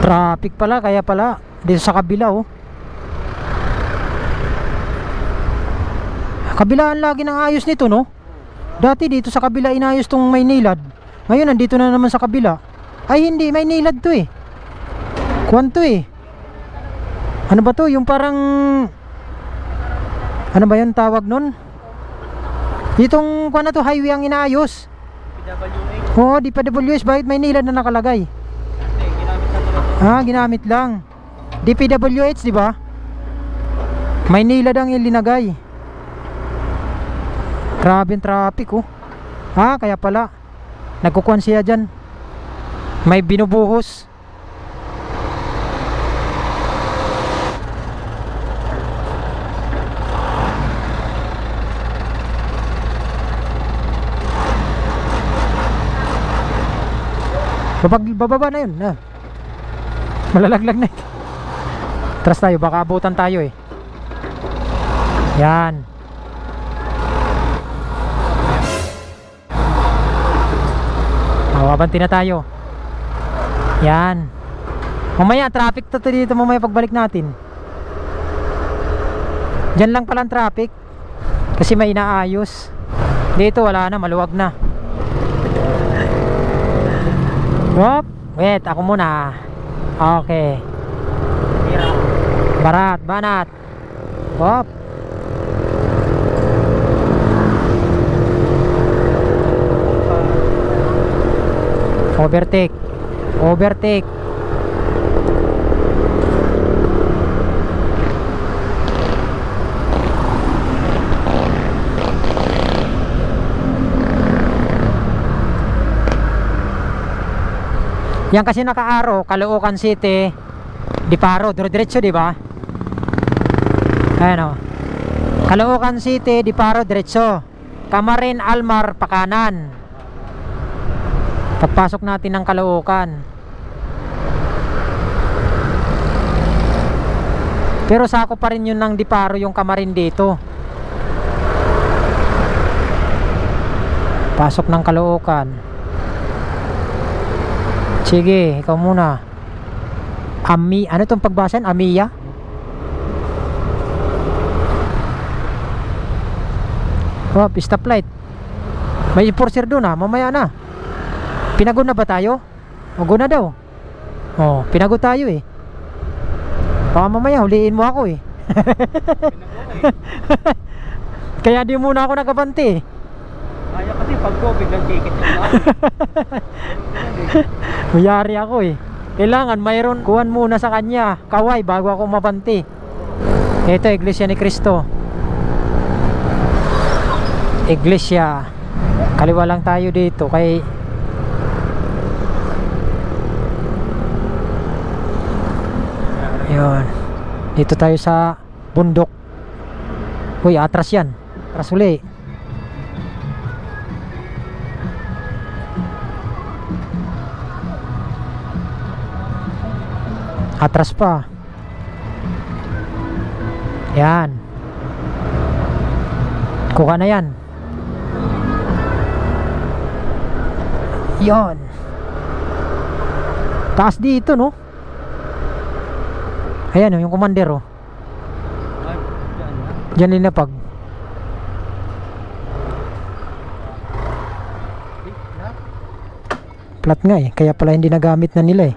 Traffic pala, kaya pala dito sa kabila oh. Kabilaan lagi ng ayos nito no. Dati dito sa kabila inayos tong Maynilad. Ngayon nandito na naman sa kabila. Ay hindi, Maynilad to eh. Kwanto eh. Ano ba to? Yung parang ano ba yun tawag nun? Itong kwan na to, highway ang inaayos. DPWH. Oo, DPWH. Bakit Maynilad na nakalagay? Ginamit sa tulad. Ah, ginamit lang. DPWH, di ba? Maynilad ang ilinagay. Grabe yung traffic oh. Ah, kaya pala nagkukuhan siya dyan. May binubuhos. Bababa na yun ah. Malalaglag na ito. Tras tayo, baka abutan tayo eh. Yan. Abanti na tayo. Yan. Mamaya traffic to dito mamaya pagbalik natin. Diyan lang pala ang traffic. Kasi may inaayos. Dito wala na, maluwag na. Hop, wait, ako muna. Okay. Barat, banat. Hop. Overtake. Overtake. Yan kasi naka-arrow, Caloocan City, Diparo, diretso, di ba? Ayan o. Caloocan City, Diparo, diretso. Camarin, Almar, pakanan. Pagpasok natin ng Caloocan. Pero sako pa rin yun ng Diparo yung Camarin dito. Pasok ng Caloocan. Sige, ikaw muna. Ano itong pagbasan? Amiya? Oh, stoplight. May enforcer doon ah, mamaya na. Pinagod na ba tayo? Magod na daw. Oh, pinagod tayo eh. Baka mamaya huliin mo ako eh. Kaya di muna ako nagabante eh. Kaya kasi pag go, biglang ticket na. Mayari ako eh. Kailangan mayroon kuhan muna sa kanya kaway bago ako mabanti. Ito, Iglesia ni Cristo. Iglesia. Kaliwa lang tayo dito kay yun. Dito tayo sa bundok. Uy, atras yan. Atras uli. Atras pa. Yan. Kuha na yan. Yon. Taas dito no. Ayan yung commander oh. Diyan linapag. Plat nga eh. Kaya pala hindi nagamit na nila eh.